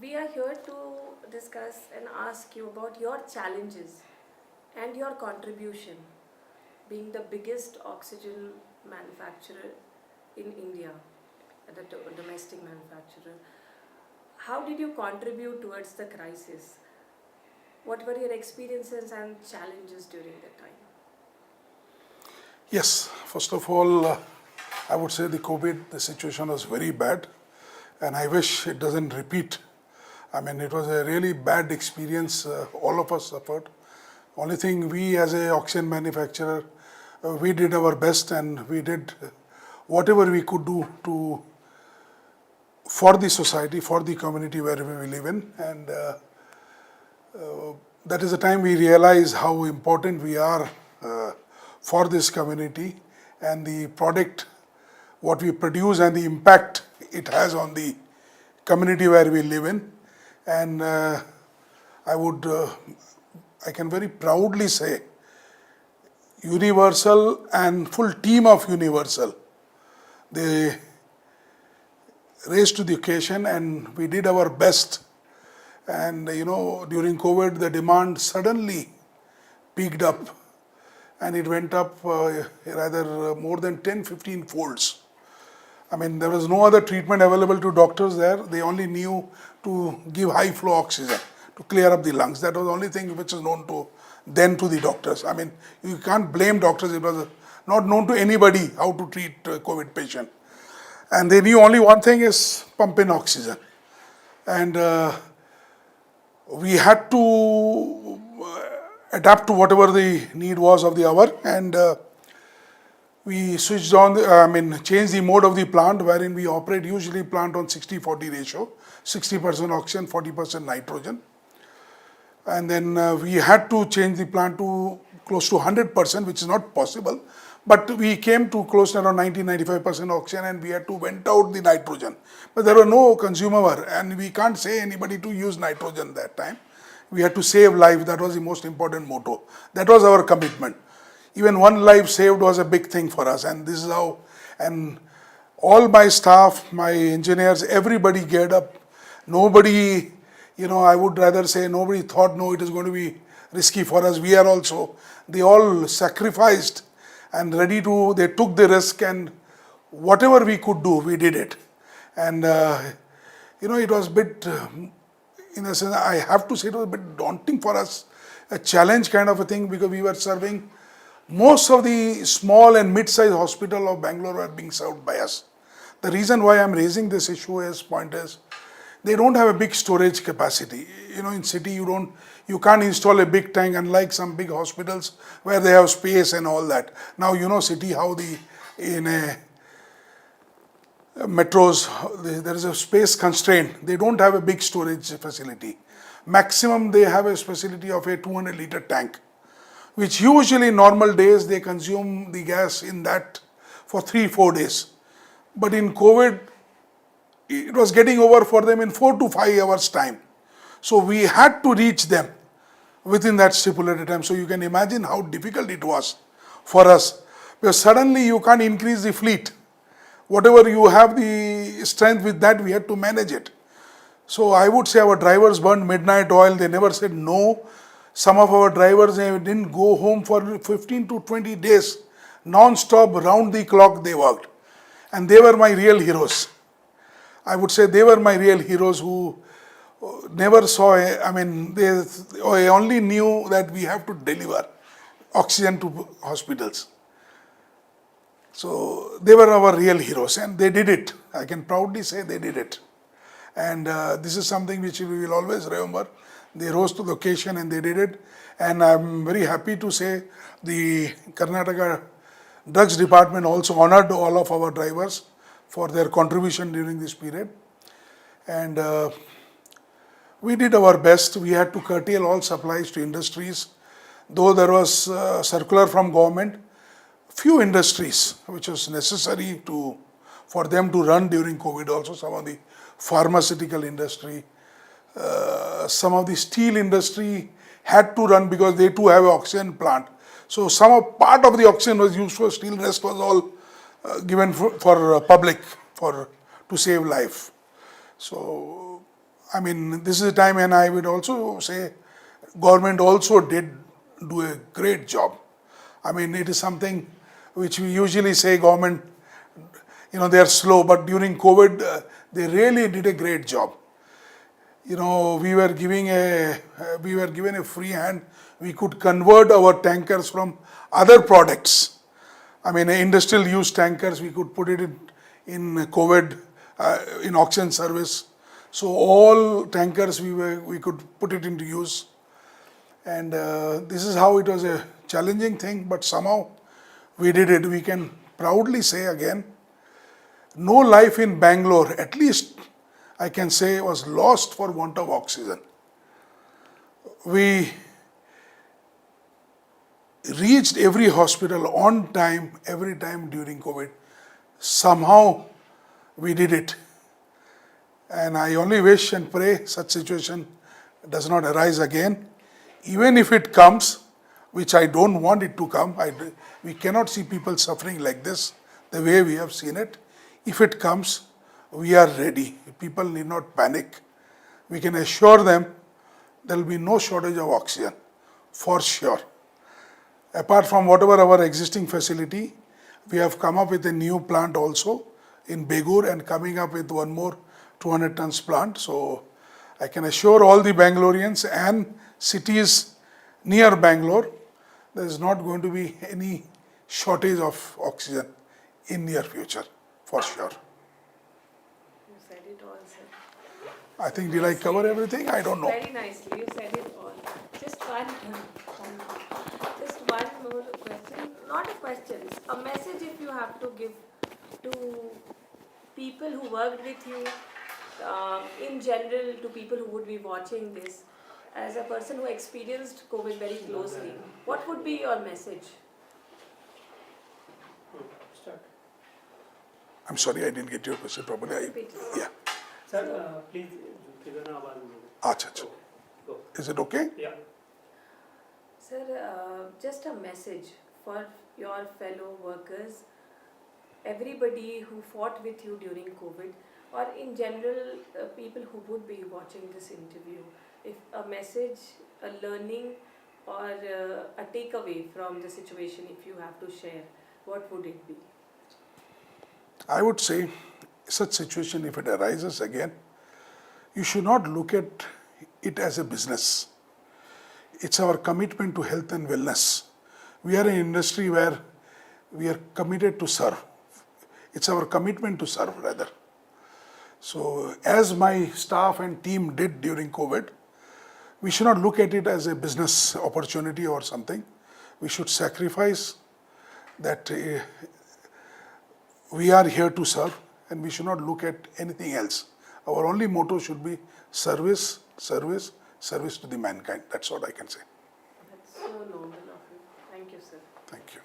We are here to discuss and ask you about your challenges and your contribution being the biggest oxygen manufacturer in India, the domestic manufacturer. How did you contribute towards the crisis? What were your experiences and challenges during that time? Yes, first of all, I would say the situation was very bad, and I wish it doesn't repeat. I mean, it was a really bad experience. All of us suffered. Only thing we as a oxygen manufacturer, we did our best and we did whatever we could do to for the society, for the community where we live in, and that is the time we realize how important we are for this community and the product what we produce and the impact it has on the community where we live in. And I would I can very proudly say Universal and full team of Universal, they raised to the occasion and we did our best. And during COVID the demand suddenly peaked up and it went up rather more than 10-15 folds. I mean, there was no other treatment available to doctors there. They only knew to give high flow oxygen to clear up the lungs. That was the only thing which was known to then to the doctors. I mean, you can't blame doctors. It was not known to anybody how to treat COVID patient. And they knew only one thing is pump in oxygen. And we had to adapt to whatever the need was of the hour, and we switched on, changed the mode of the plant wherein we operate usually plant on 60-40 ratio, 60% oxygen, 40% nitrogen. And then we had to change the plant to close to 100%, which is not possible. But we came to close to around 90-95% oxygen and we had to vent out the nitrogen. But there were no consumer and we can't say anybody to use nitrogen that time. We had to save life. That was the most important motto. That was our commitment. Even one life saved was a big thing for us, and this is how, and all my staff, my engineers, everybody geared up. Nobody, I would rather say nobody thought, no, it is going to be risky for us. We are also, they all sacrificed and they took the risk, and whatever we could do, we did it. And, it was a bit, in a sense, I have to say it was a bit daunting for us, a challenge kind of a thing, because we were serving most of the small and mid-sized hospital of Bangalore were being served by us. The reason why I'm raising this issue is, they don't have a big storage capacity. In city you can't install a big tank, unlike some big hospitals where they have space and all that. Now city how in a metros there is a space constraint. They don't have a big storage facility. Maximum they have a facility of a 200-liter tank, which usually normal days they consume the gas in that for 3-4 days. But in COVID, it was getting over for them in 4 to 5 hours time. So we had to reach them within that stipulated time. So you can imagine how difficult it was for us. Because suddenly you can't increase the fleet. Whatever you have the strength with that, we had to manage it. So I would say our drivers burned midnight oil. They never said no. Some of our drivers didn't go home for 15 to 20 days. Non-stop, round the clock they worked. And they were my real heroes. I would say they were my real heroes who never saw, they only knew that we have to deliver oxygen to hospitals. So they were our real heroes and they did it. I can proudly say they did it. And this is something which we will always remember. They rose to the occasion and they did it. And I'm very happy to say the Karnataka Drugs Department also honored all of our drivers for their contribution during this period. And we did our best. We had to curtail all supplies to industries. Though there was circular from government, few industries which was necessary for them to run during COVID also, some of the pharmaceutical industry, some of the steel industry had to run because they too have an oxygen plant. So part of the oxygen was used for steel, rest was all given for public to save life. So I mean, this is a time, and I would also say government also did do a great job. I mean, it is something which we usually say government, they are slow, but during COVID, they really did a great job. We were given a free hand. We could convert our tankers from other products. I mean, industrial use tankers, we could put it in COVID, in oxygen service. So all tankers we could put it into use. And this is how it was a challenging thing, but somehow we did it. We can proudly say again, no life in Bangalore, at least I can say, was lost for want of oxygen. We reached every hospital on time, every time during COVID. Somehow we did it. And I only wish and pray such situation does not arise again. Even if it comes, which I don't want it to come, we cannot see people suffering like this, the way we have seen it. If it comes, we are ready. People need not panic. We can assure them there will be no shortage of oxygen, for sure. Apart from whatever our existing facility, we have come up with a new plant also in Begur and coming up with one more 200 tons plant. So I can assure all the Bangaloreans and cities near Bangalore, there is not going to be any shortage of oxygen in near future, for sure. You said it all, sir. I think, did I cover everything? I don't know. Very nicely, you said it all. Just one more question, not a question, a message if you have to give to people who worked with you, in general, to people who would be watching this, as a person who experienced COVID very closely, what would be your message? I'm sorry, I didn't get your question properly. Yeah. Sir, please. Acha, acha. Is it okay? Yeah. Sir, just a message for your fellow workers, everybody who fought with you during COVID, or in general, people who would be watching this interview, if a message, a learning, or a takeaway from the situation, if you have to share, what would it be? I would say, such situation, if it arises again, you should not look at it as a business. It's our commitment to health and wellness. We are an industry where we are committed to serve. It's our commitment to serve, rather. So, as my staff and team did during COVID, we should not look at it as a business opportunity or something. We should sacrifice that we are here to serve, and we should not look at anything else. Our only motto should be service, service, service to the mankind. That's what I can say. That's so noble of you. Thank you, sir. Thank you.